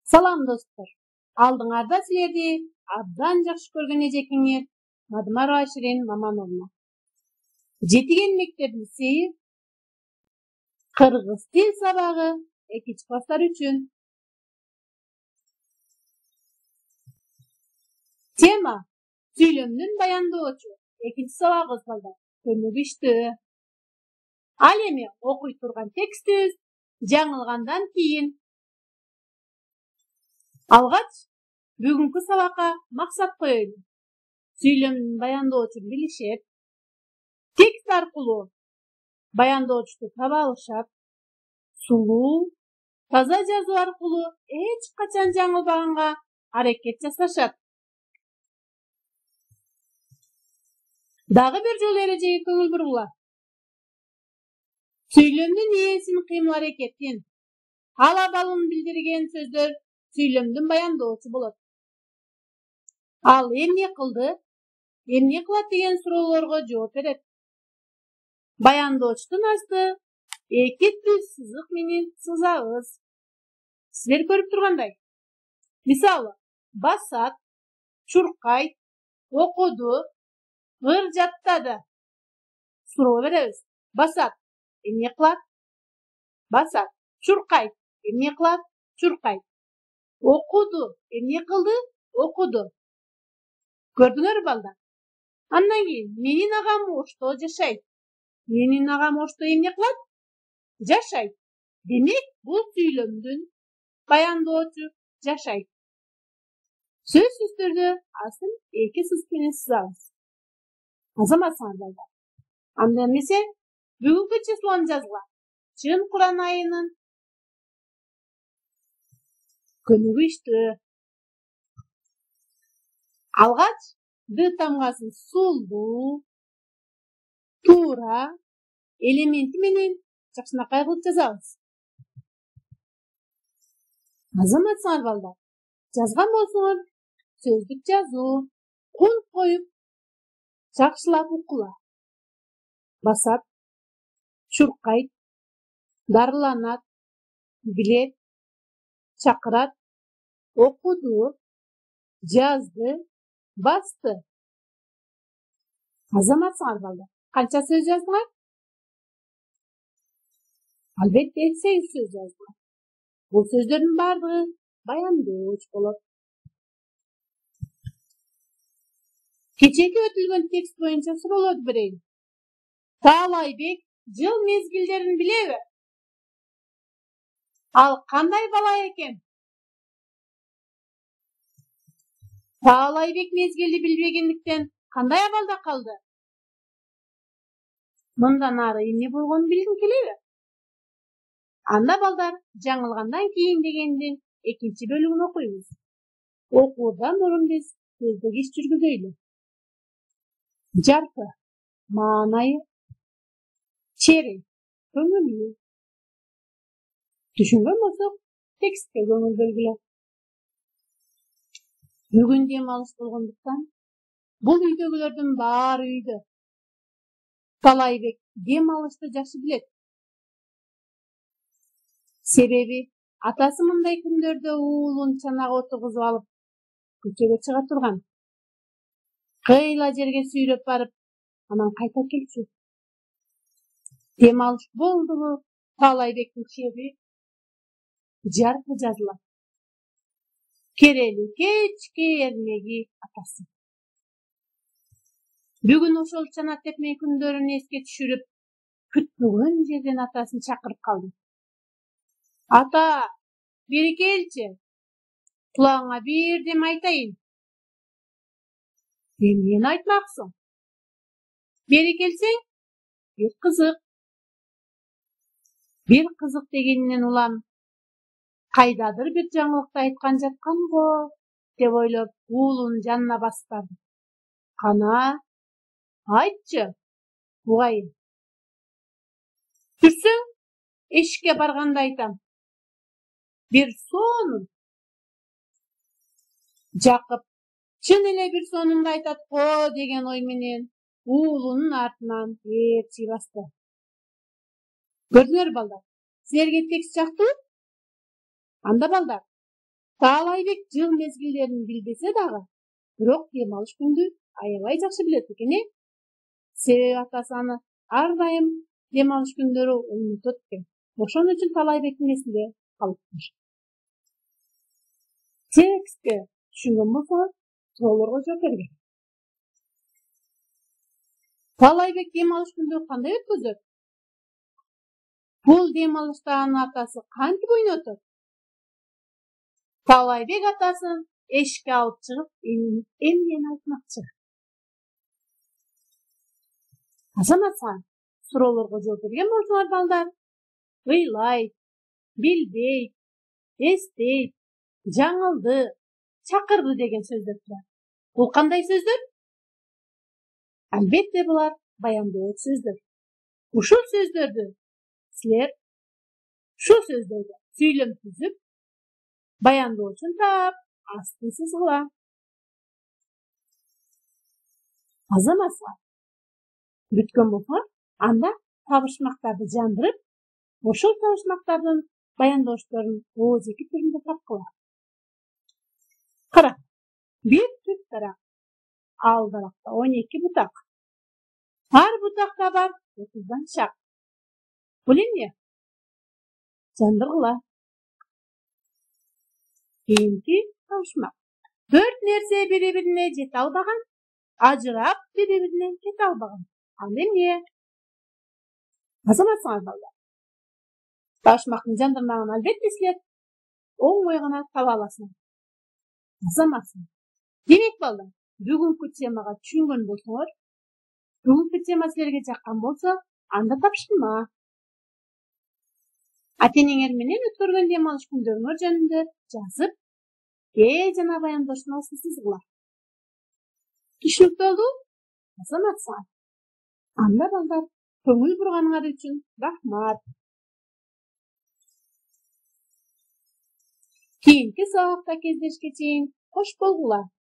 Salam dostlar. Aldыңарda силерди абдан жакшы көргөн эжекеңер Мадымар Аширин Мамановна. Жетиген мектеп лицейи кыргыз тил сабагы 2 класстар үчүн. Тема сүйлөмдүн баяндоочу 2 сабагыбыз балдар. Көнүгүштүү. Ал эми окуй турган текстибиз жаңылгандан кийин алгач бүгүнкү сабакка максат коелу. Сүйлөмдүн баяндоочун билишет, текст аркылуу баяндоочуду таба алышат, сулуу, таза жазуу аркылуу эч качан жаңылбаганга аракет жасашат. Дагы бир жолу эрежеге көңүл бургула. Сүйлөмдүн ээсин кыймыл аракетин, ал абалын билдирген сөздөр сүйлөмдүн баяндоочу болот. Ал эмне кылды, эмне кылат деген суроолорго жооп берет. Баяндоочтун асты 2 түз сызык менен сызабыз. Силер көрүп тургандай. Мисалы, басат, чуркайт, окуду, ыр жаттады. Суроо беребиз. Басат, эмне кылат? Басат. Чуркайт, эмне кылат? Чуркайт. Окуду, эмне кылды? Окуду. Көрдүңөр балдар? Андан кийин менин агам Ошто жашайт. Менин агам Ошто эмне кылат? Жашайт. Демек, бул сүйлөмдүн баяндоочу жашайт. Сөзсүз түрдө асын 2 сыз менен сызабыз. Азаматсыңар балдар. Анда эмесе бүгүнкү числону жазгыла. Чын Куран айынын көнүгүштүү. Алгач Д тамгасын сулдуу, туура элементи менен жакшынакай кылып жазабыз. Азаматсыңар балдар. Жазган болсоңор сөздүк жазуу, кул коюп, жакшылап укула. Басат, чуркайт, дарыланат, билет, чакырат, окуду, жазды, басты. Азаматсыңар балдар. Канча сөз жаздыңар? Албетте 8 сөз жаздыңар. Бул сөздөрдүн бардыгы баяндооч болот. Кечеки өтүлгөн текст боюнча суроолорду берейин. Таалайбек жыл мезгилдерин билеби? Ал кандай бала экен? Таалайбек мезгилди билбегендиктен кандай абалда калды? Мындан ары эмне болгонун билгиң келеби? Анда балдар жаңылгандан кийин дегендин 2 бөлүгүн окуйбуз. Окуудан мурун биз сөздүк иш жүргүзөйлү. Жаркы, маанайы, чери, көңүлүү. Түшүнгөн болсок, текстке көңүл бөлгүлө. Бүгүн дем алыш болгондуктан бул үйдөгүлөрдүн баары үйдө. Таалайбек дем алышты жакшы билет. Себеби атасы мындай күндөрдө уулун чанага отургузуп алып көчөгө чыга турган. Кыйла жерге сүйрөп барып, анан кайта келчү. Дем алыш болдубу, Таалайбектин шеби жаркы жазылат. Керели кечки эрмеги атасы. Бүгүн ошол чана тепме күндөрүн эске түшүрүп, күтпөгөн жерден атасын чакырып калды. Ата, бери келчи. Кулагыңа бирдеме айтайын. Эмнени айтмаксың? Бери келсең, бир кызык. Бир кызык дегенинен улам кайдадыр бир жаңылыкты айткан жаткан го деп ойлоп уулунун жанына басып барды. Кана, айтчы, бугайын. Жүрсөң, эшикке барганда айтам. Бир сонун. Жакып чын эле бир сонунду айтат го деген ой менен уулунун артынан ээрчи басты. Көрдүңөр балдар, силерге текст жактыбы? Анда балдар, Таалайбек жыл мезгилдерин билбесе дагы, бирок дем алыш күндү аябай жакшы билет экен. Себеби атасы аны ар дайым дем алыш күндөрү ойнотот экен. Ошон үчүн Таалайбектин эсинде калыптыр. Текстти түшүнгөн болсоңуз суроолорго жооп бергиле. Таалайбек дем алыш күндү кандай өткөзөт? Бул дем алышта анын атасы кантип ойнотот? Таалайбек атасын эшикке алып чыгып, эмнени айтмакчы? Азаматса, суроолорго жооп берген болсоңор балдар, ыйлайт, билбейт, эстейт, жаңылды, чакырды деген сөздөр турат. Бул кандай сөздөр? Албетте булар баяндоо сөздөр. Ушул сөздөрдү силер ушул сөздөрдү сүйлөм түзүп, баяндоо үчүн таап, астын сызгыла. Азаматса, бүткөн болсоңор, анда табышмактарды жандырып, ошол табышмактардын баяндоошторун ооз эки түрүндө тапкыла. Кара, бир түп дарак, ал даракта 12 бутак. Ар бутакта бар 30дан шак. Бул эмне? Жандыргыла. Кийинки табышмак. 4 нерсе бири-бирине жете албаган, ажырап бири-бирине кете албаган. Ал эмне? Азаматсыңар балдар. Табышмактын жандырмагын албетте силер оңой гана таба аласыңар. Азаматсың. Демек балдар, бүгүнкү темага түшүнгөн болсоңор, бүгүнкү тема силерге жаккан болсо, анда тапшырма. Ата-энеңер менен өткөргөн дем алыш күндөрүңөр жөнүндө жазып, жана баяндоошун астын сызгыла. Түшүнүктүү болду? Азаматсыңар. Анда балдар, көңүл бурганыңар үчүн рахмат. Кийинки сабакта кездешке чейин кош болгула.